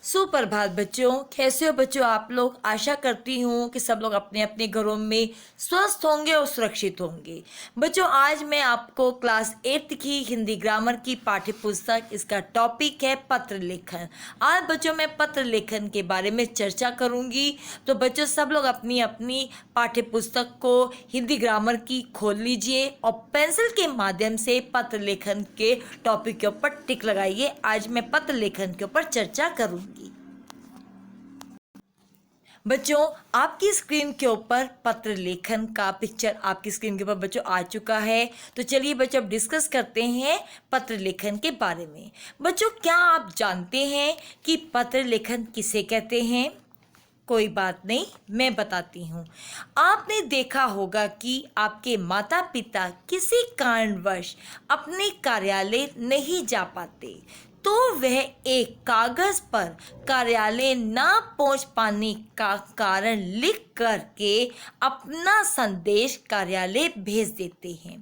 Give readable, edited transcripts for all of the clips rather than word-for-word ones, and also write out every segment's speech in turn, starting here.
सुप्रभात बच्चों, कैसे हो बच्चों आप लोग। आशा करती हूँ कि सब लोग अपने अपने घरों में स्वस्थ होंगे और सुरक्षित होंगे। बच्चों, आज मैं आपको क्लास 8 की हिंदी ग्रामर की पाठ्य पुस्तक, इसका टॉपिक है पत्र लेखन। आज बच्चों मैं पत्र लेखन के बारे में चर्चा करूँगी। तो बच्चों सब लोग अपनी अपनी पाठ्य पुस्तक को हिंदी ग्रामर की खोल लीजिए और पेंसिल के माध्यम से पत्र लेखन के टॉपिक के ऊपर टिक लगाइए। आज मैं पत्र लेखन के ऊपर चर्चा करूँगी। बच्चों, आपकी स्क्रीन के ऊपर पत्र लेखन का पिक्चर आपकी स्क्रीन के ऊपर बच्चों आ चुका है। तो चलिए बच्चों अब डिस्कस करते हैं पत्र लेखन के बारे में। बच्चों, क्या आप जानते हैं कि पत्र लेखन किसे कहते हैं? कोई बात नहीं, मैं बताती हूँ। आपने देखा होगा कि आपके माता पिता किसी कारणवश अपने कार्यालय नहीं जा पाते, तो वह एक कागज पर कार्यालय ना पहुंच पाने का कारण लिख करके अपना संदेश कार्यालय भेज देते हैं।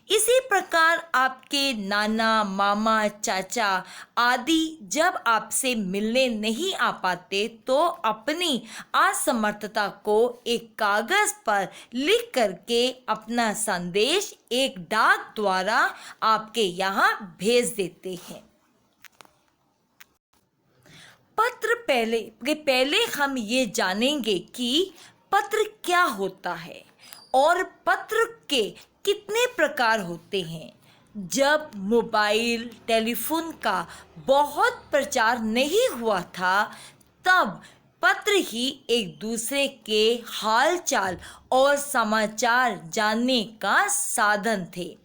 इसी प्रकार आपके नाना, मामा, चाचा आदि जब आपसे मिलने नहीं आ पाते तो अपनी असमर्थता को एक कागज पर लिख करके अपना संदेश एक डाक द्वारा आपके यहाँ भेज देते हैं। पहले हम ये जानेंगे कि पत्र क्या होता है और पत्र के कितने प्रकार होते हैं। जब मोबाइल टेलीफोन का बहुत प्रचार नहीं हुआ था, तब पत्र ही एक दूसरे के हालचाल और समाचार जानने का साधन थे।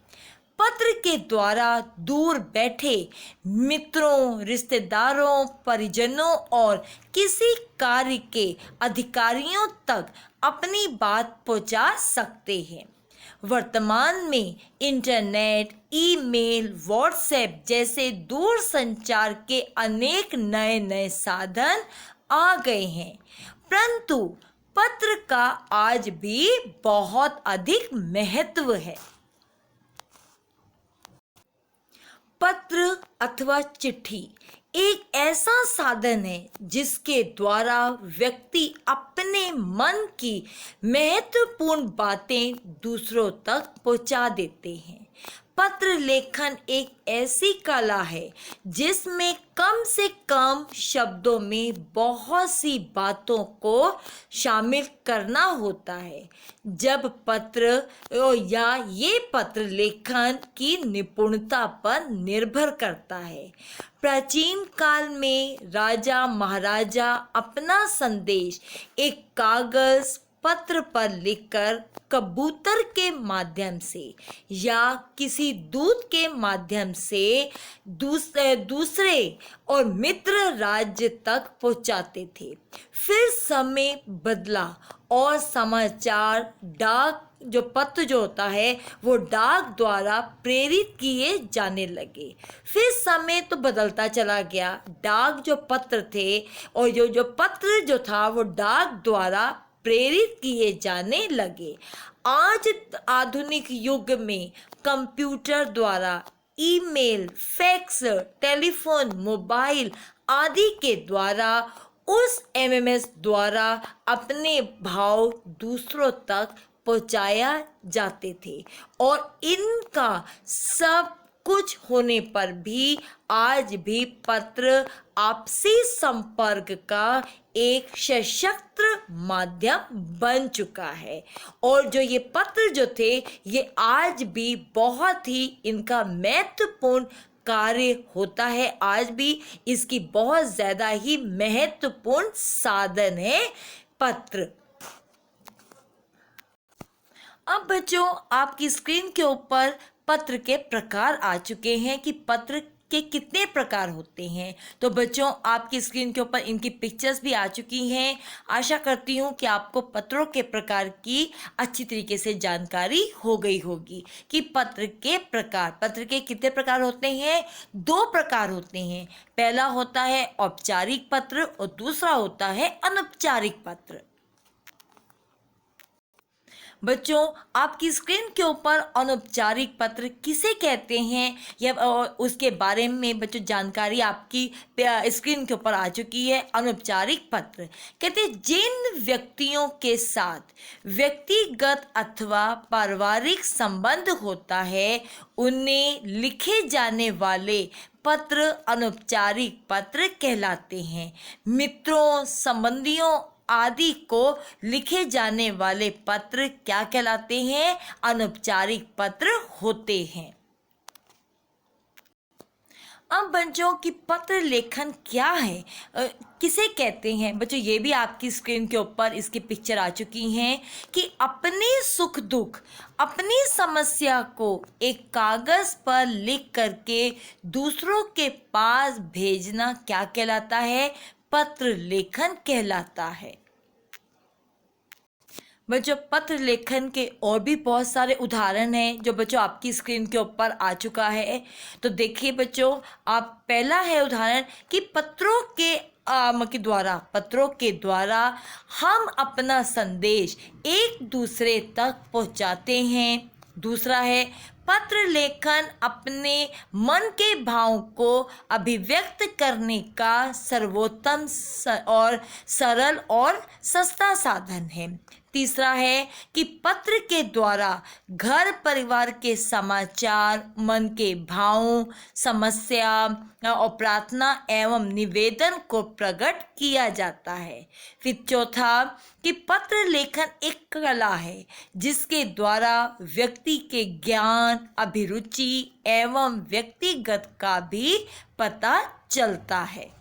पत्र के द्वारा दूर बैठे मित्रों, रिश्तेदारों, परिजनों और किसी कार्य के अधिकारियों तक अपनी बात पहुंचा सकते हैं। वर्तमान में इंटरनेट, ईमेल, व्हाट्सएप जैसे दूर संचार के अनेक नए नए साधन आ गए हैं, परंतु पत्र का आज भी बहुत अधिक महत्व है। पत्र अथवा चिट्ठी एक ऐसा साधन है जिसके द्वारा व्यक्ति अपने मन की महत्वपूर्ण बातें दूसरों तक पहुंचा देते हैं। पत्र लेखन एक ऐसी कला है जिसमें कम से कम शब्दों में बहुत सी बातों को शामिल करना होता है। जब पत्र या ये पत्र लेखन की निपुणता पर निर्भर करता है। प्राचीन काल में राजा महाराजा अपना संदेश एक कागज पत्र पर लिखकर कबूतर के माध्यम से या किसी दूत के माध्यम से दूसरे और मित्र राज्य तक पहुंचाते थे। फिर समय बदला और समाचार पत्र जो होता है वो डाक द्वारा प्रेरित किए जाने लगे। फिर समय तो बदलता चला गया। डाक जो पत्र थे और जो पत्र जो था वो डाक द्वारा प्रेरित किए जाने लगे। आज आधुनिक युग में कंप्यूटर द्वारा ईमेल, फैक्स, टेलीफोन, मोबाइल आदि के द्वारा उस एमएमएस द्वारा अपने भाव दूसरों तक पहुंचाया जाते थे। और इनका सब कुछ होने पर भी आज भी पत्र आपसी संपर्क का एक सशक्त माध्यम बन चुका है। और जो ये पत्र जो थे ये आज भी बहुत ही इनका महत्वपूर्ण कार्य होता है। आज भी इसकी बहुत ज़्यादा ही महत्वपूर्ण साधन है पत्र। अब बच्चों आपकी स्क्रीन के ऊपर पत्र के प्रकार आ चुके हैं कि पत्र के कितने प्रकार होते हैं। तो बच्चों आपकी स्क्रीन के ऊपर इनकी पिक्चर्स भी आ चुकी हैं। आशा करती हूँ कि आपको पत्रों के प्रकार की अच्छी तरीके से जानकारी हो गई होगी कि पत्र के कितने प्रकार होते हैं। 2 प्रकार होते हैं। पहला होता है औपचारिक पत्र और दूसरा होता है अनौपचारिक पत्र। बच्चों, आपकी स्क्रीन के ऊपर अनौपचारिक पत्र किसे कहते हैं या उसके बारे में बच्चों जानकारी आपकी स्क्रीन के ऊपर आ चुकी है। अनौपचारिक पत्र कहते हैं जिन व्यक्तियों के साथ व्यक्तिगत अथवा पारिवारिक संबंध होता है उन्हें लिखे जाने वाले पत्र अनौपचारिक पत्र कहलाते हैं। मित्रों, संबंधियों आदि को लिखे जाने वाले पत्र क्या कहलाते हैं? अनौपचारिक पत्र होते हैं। अब बच्चों की पत्र लेखन क्या है, किसे कहते हैं? बच्चों, ये भी आपकी स्क्रीन के ऊपर इसकी पिक्चर आ चुकी हैं कि अपने सुख दुख, अपनी समस्या को एक कागज पर लिख करके दूसरों के पास भेजना क्या कहलाता है? पत्र लेखन कहलाता है। बच्चों, पत्र लेखन के और भी बहुत सारे उदाहरण हैं जो बच्चों आपकी स्क्रीन के ऊपर आ चुका है। तो देखिए बच्चों, आप पहला है उदाहरण कि पत्रों के द्वारा हम अपना संदेश एक दूसरे तक पहुंचाते हैं। दूसरा है पत्र लेखन अपने मन के भाव को अभिव्यक्त करने का सर्वोत्तम और सरल और सस्ता साधन है। तीसरा है कि पत्र के द्वारा घर परिवार के समाचार, मन के भावों, समस्या और प्रार्थना एवं निवेदन को प्रकट किया जाता है। फिर चौथा कि पत्र लेखन एक कला है जिसके द्वारा व्यक्ति के ज्ञान, अभिरुचि एवं व्यक्तिगत का भी पता चलता है।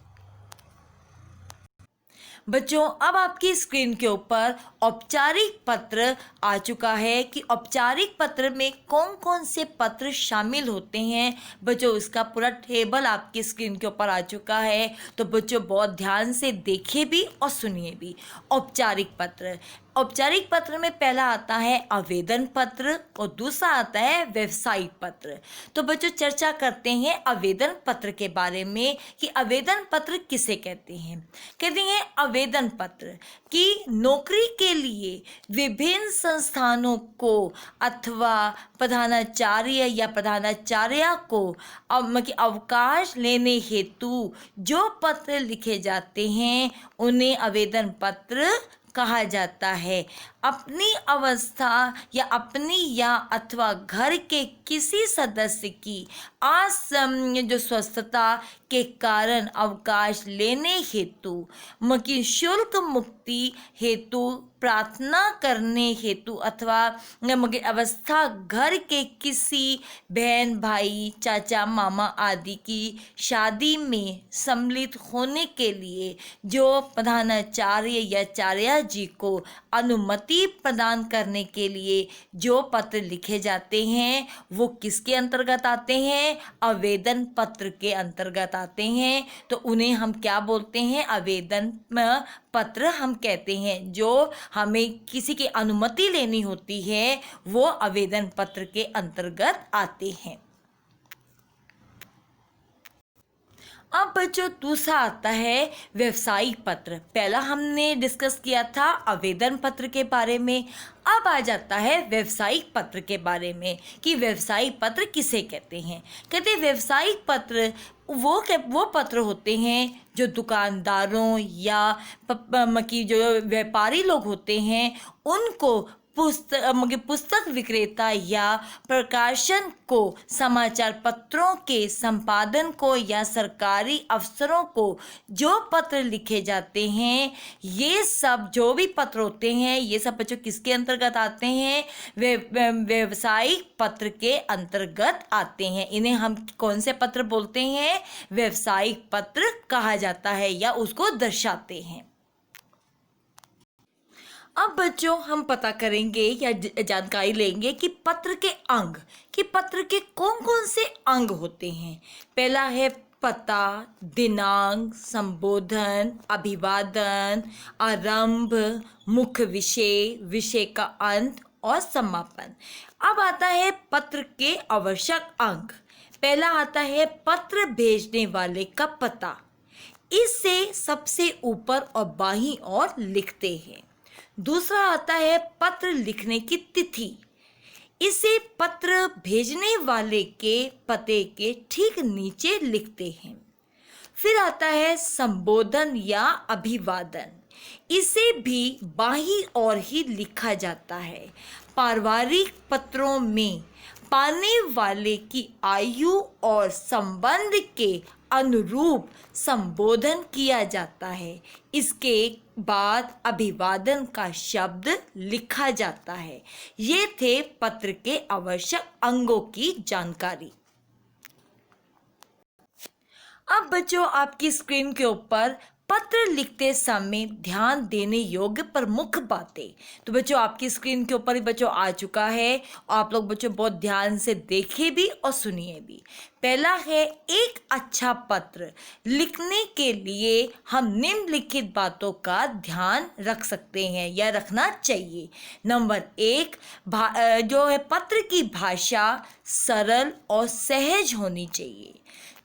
बच्चों, अब आपकी स्क्रीन के ऊपर औपचारिक पत्र आ चुका है कि औपचारिक पत्र में कौन कौन से पत्र शामिल होते हैं। बच्चों, इसका पूरा टेबल आपकी स्क्रीन के ऊपर आ चुका है, तो बच्चों बहुत ध्यान से देखिए भी और सुनिए भी। औपचारिक पत्र, औपचारिक पत्र में पहला आता है आवेदन पत्र और दूसरा आता है व्यावसायिक पत्र। तो बच्चों, चर्चा करते हैं आवेदन पत्र के बारे में कि आवेदन पत्र किसे कहते हैं। कहते हैं आवेदन पत्र कि नौकरी के लिए विभिन्न संस्थानों को अथवा प्रधानाचार्य या प्रधानाचार्या को अवकाश लेने हेतु जो पत्र लिखे जाते हैं उन्हें आवेदन पत्र कहा जाता है। अपनी अवस्था या अथवा घर के किसी सदस्य की जो स्वस्थता के कारण अवकाश लेने हेतु शुल्क मुक्ति हेतु प्रार्थना करने हेतु अथवा अवस्था घर के किसी बहन, भाई, चाचा, मामा आदि की शादी में सम्मिलित होने के लिए जो प्रधानाचार्य या आचार्य जी को अनुमति प्रदान करने के लिए जो पत्र लिखे जाते हैं वो किसके अंतर्गत आते हैं? आवेदन पत्र के अंतर्गत आते हैं। तो उन्हें हम क्या बोलते हैं? आवेदन पत्र हम कहते हैं। जो हमें किसी की अनुमति लेनी होती है वो आवेदन पत्र के अंतर्गत आते हैं। अब बच्चों, दूसरा आता है व्यावसायिक पत्र। पहला हमने डिस्कस किया था आवेदन पत्र के बारे में, अब आ जाता है व्यावसायिक पत्र के बारे में कि व्यावसायिक पत्र किसे कहते हैं। कहते हैं व्यावसायिक पत्र वो पत्र होते हैं जो दुकानदारों या जो व्यापारी लोग होते हैं उनको पुस्तक विक्रेता या प्रकाशन को, समाचार पत्रों के संपादन को या सरकारी अफसरों को जो पत्र लिखे जाते हैं, ये सब जो भी पत्र होते हैं ये सब बच्चों किसके अंतर्गत आते हैं? व्यावसायिक पत्र के अंतर्गत आते हैं। इन्हें हम कौन से पत्र बोलते हैं? व्यावसायिक पत्र कहा जाता है या उसको दर्शाते हैं। अब बच्चों, हम पता करेंगे या जानकारी लेंगे कि पत्र के कौन कौन से अंग होते हैं। पहला है पता, दिनांक, संबोधन, अभिवादन, आरंभ, मुख्य विषय, विषय का अंत और समापन। अब आता है पत्र के आवश्यक अंग। पहला आता है पत्र भेजने वाले का पता। इसे सबसे ऊपर और बाईं ओर लिखते हैं। दूसरा आता है पत्र लिखने की तिथि। इसे पत्र भेजने वाले के पते के ठीक नीचे लिखते हैं। फिर आता है संबोधन या अभिवादन। इसे भी बाईं ओर ही लिखा जाता है। पारिवारिक पत्रों में पाने वाले की आयु और संबंध के अनुरूप संबोधन किया जाता है। इसके बाद अभिवादन का शब्द लिखा जाता है। ये थे पत्र के आवश्यक अंगों की जानकारी। अब बच्चों, आपकी स्क्रीन के ऊपर पत्र लिखते समय ध्यान देने योग्य प्रमुख बातें, तो बच्चों आपकी स्क्रीन के ऊपर ही बच्चों आ चुका है। आप लोग बच्चों बहुत ध्यान से देखिए भी और सुनिए भी। पहला है, एक अच्छा पत्र लिखने के लिए हम निम्नलिखित बातों का ध्यान रख सकते हैं या रखना चाहिए। नंबर 1, जो है पत्र की भाषा सरल और सहज होनी चाहिए।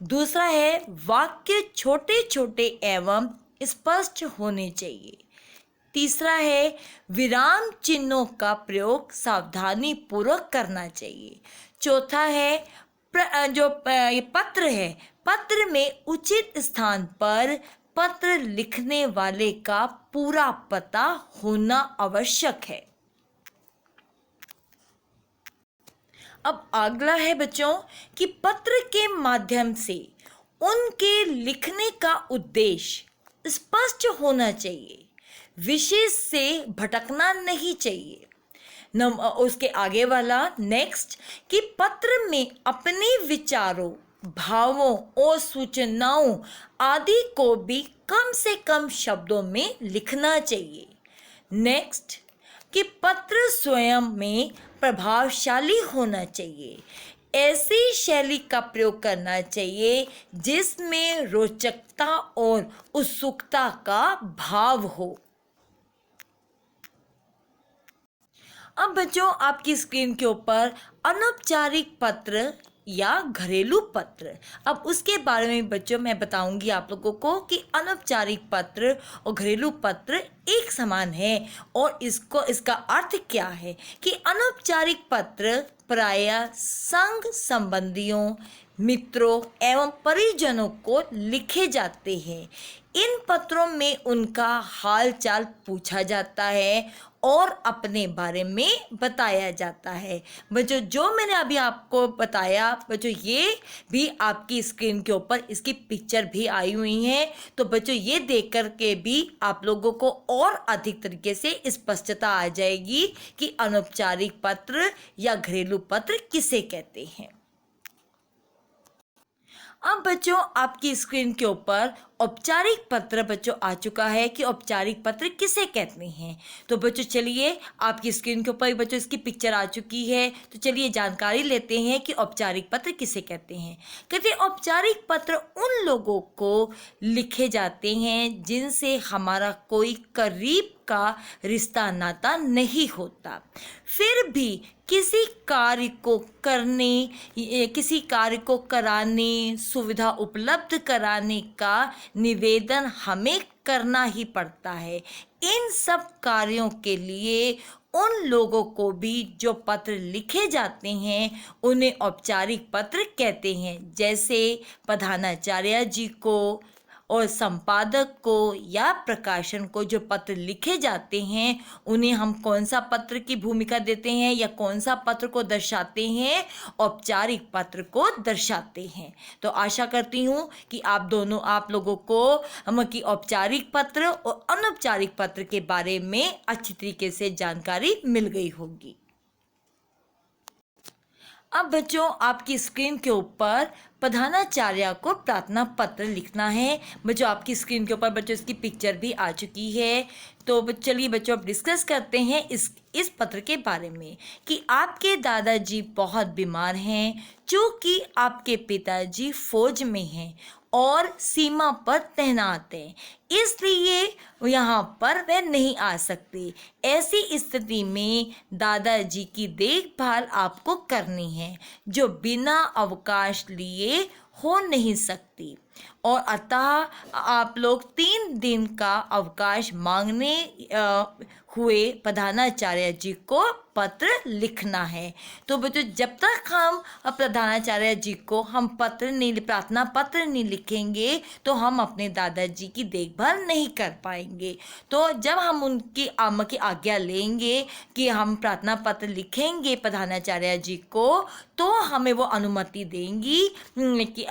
दूसरा है, वाक्य छोटे छोटे एवं स्पष्ट होने चाहिए। तीसरा है, विराम चिन्हों का प्रयोग सावधानी पूर्वक करना चाहिए। चौथा है, ये पत्र है, पत्र में उचित स्थान पर पत्र लिखने वाले का पूरा पता होना आवश्यक है। अब अगला है बच्चों कि पत्र के माध्यम से उनके लिखने का उद्देश्य स्पष्ट होना चाहिए, विषय से भटकना नहीं चाहिए। उसके आगे वाला नेक्स्ट कि पत्र में अपने विचारों, भावों और सूचनाओं आदि को भी कम से कम शब्दों में लिखना चाहिए। नेक्स्ट कि पत्र स्वयं में प्रभावशाली होना चाहिए। ऐसी शैली का प्रयोग करना चाहिए जिसमें रोचकता और उत्सुकता का भाव हो। अब बच्चों आपकी स्क्रीन के ऊपर अनौपचारिक पत्र या घरेलू पत्र, अब उसके बारे में बच्चों मैं बताऊंगी आप लोगों को कि अनौपचारिक पत्र और घरेलू पत्र एक समान है और इसका अर्थ क्या है कि अनौपचारिक पत्र प्रायः संग संबंधियों, मित्रों एवं परिजनों को लिखे जाते हैं। इन पत्रों में उनका हाल चाल पूछा जाता है और अपने बारे में बताया जाता है। बच्चों जो मैंने अभी आपको बताया बच्चों, ये भी आपकी स्क्रीन के ऊपर इसकी पिक्चर भी आई हुई है, तो बच्चों ये देख कर के भी आप लोगों को और अधिक तरीके से स्पष्टता आ जाएगी कि अनौपचारिक पत्र या घरेलू पत्र किसे कहते हैं। अब बच्चों आपकी स्क्रीन के ऊपर औपचारिक पत्र बच्चों आ चुका है कि औपचारिक पत्र किसे कहते हैं। तो बच्चों चलिए आपकी स्क्रीन के ऊपर बच्चों इसकी पिक्चर आ चुकी है, तो चलिए जानकारी लेते हैं कि औपचारिक पत्र किसे कहते हैं। कहते हैं औपचारिक पत्र उन लोगों को लिखे जाते हैं जिनसे हमारा कोई करीब का रिश्ता नाता नहीं होता, फिर भी किसी कार्य को कराने, सुविधा उपलब्ध कराने का निवेदन हमें करना ही पड़ता है। इन सब कार्यों के लिए उन लोगों को भी जो पत्र लिखे जाते हैं उन्हें औपचारिक पत्र कहते हैं। जैसे प्रधानाचार्य जी को और संपादक को या प्रकाशन को जो पत्र लिखे जाते हैं उन्हें हम कौन सा पत्र की भूमिका देते हैं या कौन सा पत्र को दर्शाते हैं, औपचारिक पत्र को दर्शाते हैं। तो आशा करती हूँ कि आप लोगों को हम की औपचारिक पत्र और अनौपचारिक पत्र के बारे में अच्छी तरीके से जानकारी मिल गई होगी। अब बच्चों आपकी स्क्रीन के ऊपर प्रधानाचार्य को प्रार्थना पत्र लिखना है। बच्चों आपकी स्क्रीन के ऊपर बच्चों इसकी पिक्चर भी आ चुकी है। तो चलिए बच्चों अब डिस्कस करते हैं इस पत्र के बारे में कि आपके दादाजी बहुत बीमार हैं, चूँकि आपके पिताजी फौज में हैं और सीमा पर तैनात हैं, इसलिए यहाँ पर वह नहीं आ सकते। ऐसी स्थिति में दादाजी की देखभाल आपको करनी है, जो बिना अवकाश लिए हो नहीं सकती, और अतः आप लोग 3 दिन का अवकाश मांगने हुए प्रधानाचार्य जी को पत्र लिखना है। तो बच्चों जब तक हम प्रधानाचार्य जी को हम प्रार्थना पत्र नहीं लिखेंगे तो हम अपने दादाजी की देखभाल नहीं कर पाएंगे। तो जब हम उनकी की आज्ञा लेंगे कि हम प्रार्थना पत्र लिखेंगे प्रधानाचार्य जी को, तो हमें वो अनुमति देंगी कि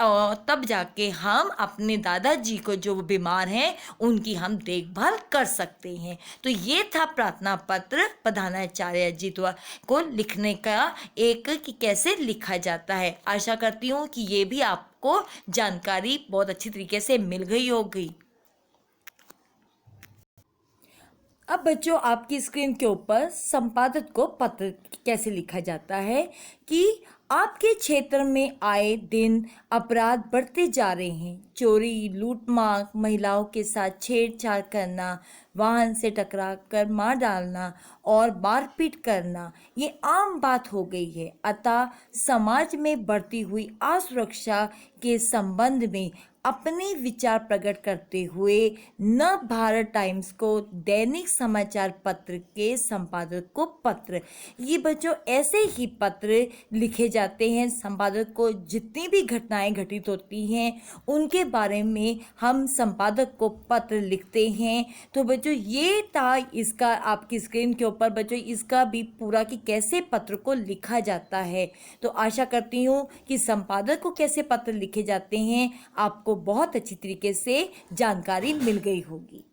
तब जाके हम अपने दादाजी को जो बीमार हैं उनकी हम देखभाल कर सकते हैं। तो ये था प्रार्थना पत्र प्रधानाचार्य जी को लिखने का एक कि कैसे लिखा जाता है। आशा करती हूँ कि ये भी आपको जानकारी बहुत अच्छी तरीके से मिल गई होगी। अब बच्चों आपकी स्क्रीन के ऊपर संपादक को पत्र कैसे लिखा जाता है कि आपके क्षेत्र में आए दिन अपराध बढ़ते जा रहे हैं। चोरी, लूटमार, महिलाओं के साथ छेड़छाड़ करना, वाहन से टकरा कर मार डालना और मारपीट करना ये आम बात हो गई है। अतः समाज में बढ़ती हुई असुरक्षा के संबंध में अपने विचार प्रकट करते हुए नव भारत टाइम्स को दैनिक समाचार पत्र के संपादक को पत्र, ये बच्चों ऐसे ही पत्र लिखे जाते हैं। संपादक को जितनी भी घटनाएं घटित होती हैं उनके बारे में हम संपादक को पत्र लिखते हैं। तो बच्चों ये था इसका आपकी स्क्रीन के ऊपर बच्चों इसका भी पूरा कि कैसे पत्र को लिखा जाता है। तो आशा करती हूँ कि संपादक को कैसे पत्र लिखे जाते हैं आपको बहुत अच्छी तरीके से जानकारी मिल गई होगी।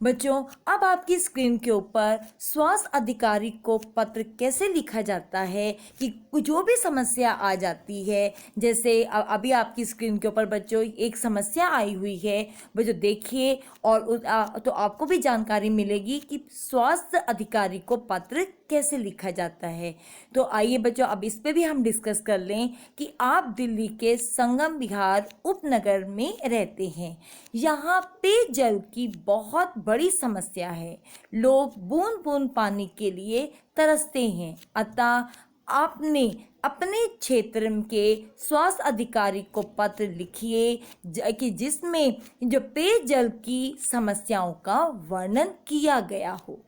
बच्चों अब आपकी स्क्रीन के ऊपर स्वास्थ्य अधिकारी को पत्र कैसे लिखा जाता है कि जो भी समस्या आ जाती है, जैसे अभी आपकी स्क्रीन के ऊपर बच्चों एक समस्या आई हुई है बच्चों देखिए, और तो आपको भी जानकारी मिलेगी कि स्वास्थ्य अधिकारी को पत्र कैसे लिखा जाता है। तो आइए बच्चों अब इस पे भी हम डिस्कस कर लें कि आप दिल्ली के संगम विहार उपनगर में रहते हैं। यहाँ पेयजल की बहुत बड़ी समस्या है। लोग बूंद बूंद पानी के लिए तरसते हैं। अतः आपने अपने क्षेत्र के स्वास्थ्य अधिकारी को पत्र लिखिए कि जिसमें जो पेयजल की समस्याओं का वर्णन किया गया हो।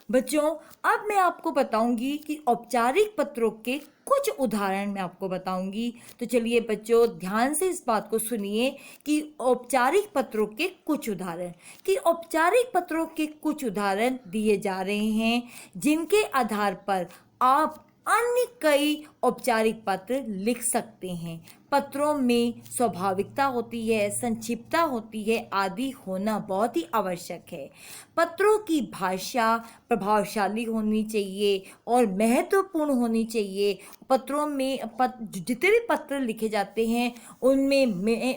बच्चों अब मैं आपको बताऊंगी कि औपचारिक पत्रों के कुछ उदाहरण मैं आपको बताऊंगी। तो चलिए बच्चों ध्यान से इस बात को सुनिए कि औपचारिक पत्रों के कुछ उदाहरण दिए जा रहे हैं जिनके आधार पर आप अन्य कई औपचारिक पत्र लिख सकते हैं। पत्रों में स्वाभाविकता होती है, संक्षिप्तता होती है आदि होना बहुत ही आवश्यक है। पत्रों की भाषा प्रभावशाली होनी चाहिए और महत्वपूर्ण होनी चाहिए। पत्रों में जितने भी पत्र लिखे जाते हैं उनमें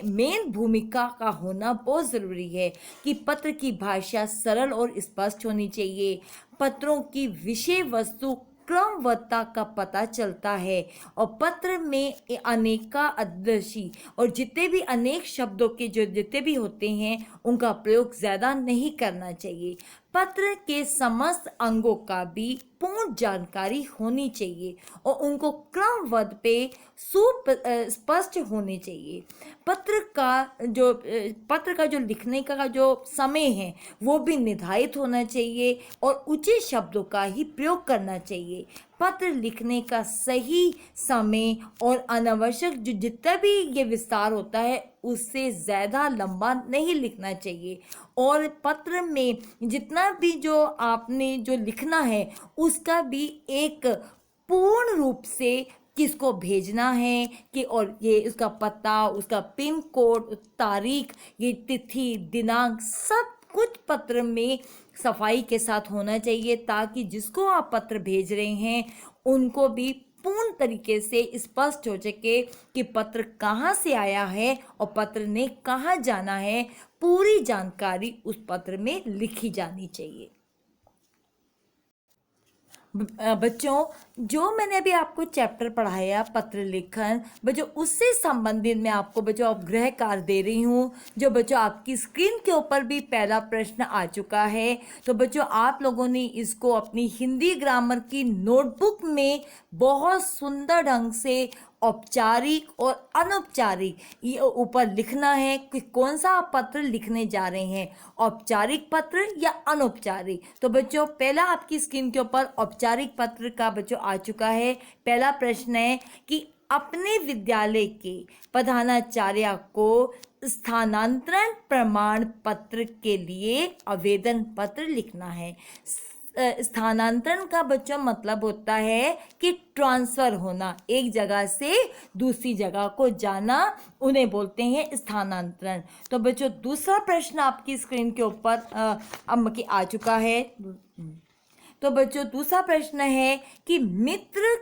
मेन भूमिका का होना बहुत ज़रूरी है कि पत्र की भाषा सरल और स्पष्ट होनी चाहिए। पत्रों की विषय वस्तु क्रमबद्धता का पता चलता है और पत्र में अनेकादर्शी और जितने भी अनेक शब्दों के जो जितने भी होते हैं उनका प्रयोग ज़्यादा नहीं करना चाहिए। पत्र के समस्त अंगों का भी पूर्ण जानकारी होनी चाहिए और उनको क्रमबद्ध पे स्पष्ट होने चाहिए। पत्र का जो लिखने का जो समय है वो भी निर्धारित होना चाहिए और उचित शब्दों का ही प्रयोग करना चाहिए। पत्र लिखने का सही समय और अनावश्यक जितना भी ये विस्तार होता है उससे ज़्यादा लंबा नहीं लिखना चाहिए। और पत्र में जितना भी जो आपने जो लिखना है उसका भी एक पूर्ण रूप से किसको भेजना है कि और ये उसका पता, उसका पिन कोड, तारीख, ये तिथि, दिनांक सब कुछ पत्र में सफाई के साथ होना चाहिए ताकि जिसको आप पत्र भेज रहे हैं उनको भी पूर्ण तरीके से स्पष्ट हो सके कि पत्र कहाँ से आया है और पत्र ने कहाँ जाना है। पूरी जानकारी उस पत्र में लिखी जानी चाहिए। बच्चों जो मैंने अभी आपको चैप्टर पढ़ाया पत्र लेखन बच्चों उससे संबंधित मैं आपको बच्चों अब गृह कार्य दे रही हूँ जो बच्चों आपकी स्क्रीन के ऊपर भी पहला प्रश्न आ चुका है। तो बच्चों आप लोगों ने इसको अपनी हिंदी ग्रामर की नोटबुक में बहुत सुंदर ढंग से औपचारिक और अनौपचारिक, ये ऊपर लिखना है कि कौन सा आप पत्र लिखने जा रहे हैं, औपचारिक पत्र या अनौपचारिक। तो बच्चों पहला आपकी स्क्रीन के ऊपर औपचारिक पत्र का बच्चों आ चुका है। पहला प्रश्न है कि अपने विद्यालय के प्रधानाचार्य को स्थानांतरण प्रमाण पत्र के लिए आवेदन पत्र लिखना है। स्थानांतरण का बच्चों मतलब होता है कि ट्रांसफर होना, एक जगह से दूसरी जगह को जाना, उन्हें बोलते हैं स्थानांतरण। तो बच्चों दूसरा प्रश्न आपकी स्क्रीन के ऊपर अब आ चुका है। तो बच्चों दूसरा प्रश्न है कि मित्र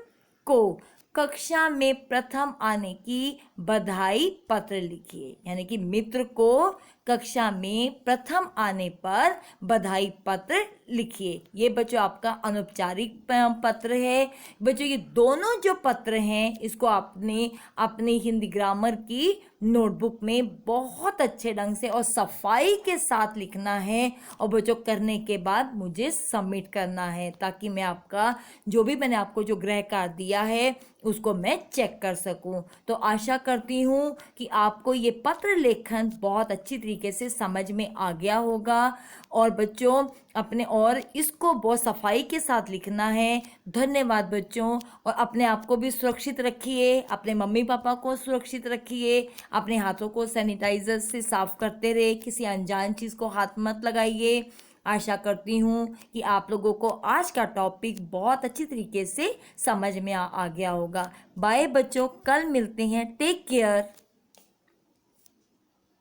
को कक्षा में प्रथम आने की बधाई पत्र लिखिए। यानी कि मित्र को कक्षा में प्रथम आने पर बधाई पत्र लिखिए। ये बच्चों आपका अनौपचारिक पत्र है। बच्चों ये दोनों जो पत्र हैं इसको आपने अपनी हिंदी ग्रामर की नोटबुक में बहुत अच्छे ढंग से और सफाई के साथ लिखना है और बच्चों करने के बाद मुझे सबमिट करना है, ताकि मैं आपका जो भी मैंने आपको जो गृह कार्य दिया है उसको मैं चेक कर सकूं। तो आशा करती हूं कि आपको ये पत्र लेखन बहुत अच्छी तरीके से समझ में आ गया होगा। और बच्चों अपने और इसको बहुत सफाई के साथ लिखना है। धन्यवाद बच्चों। और अपने आप को भी सुरक्षित रखिए, अपने मम्मी पापा को सुरक्षित रखिए, अपने हाथों को सैनिटाइजर से साफ करते रहे, किसी अनजान चीज़ को हाथ मत लगाइए। आशा करती हूँ कि आप लोगों को आज का टॉपिक बहुत अच्छी तरीके से समझ में आ गया होगा। बाय बच्चों, कल मिलते हैं। Take care.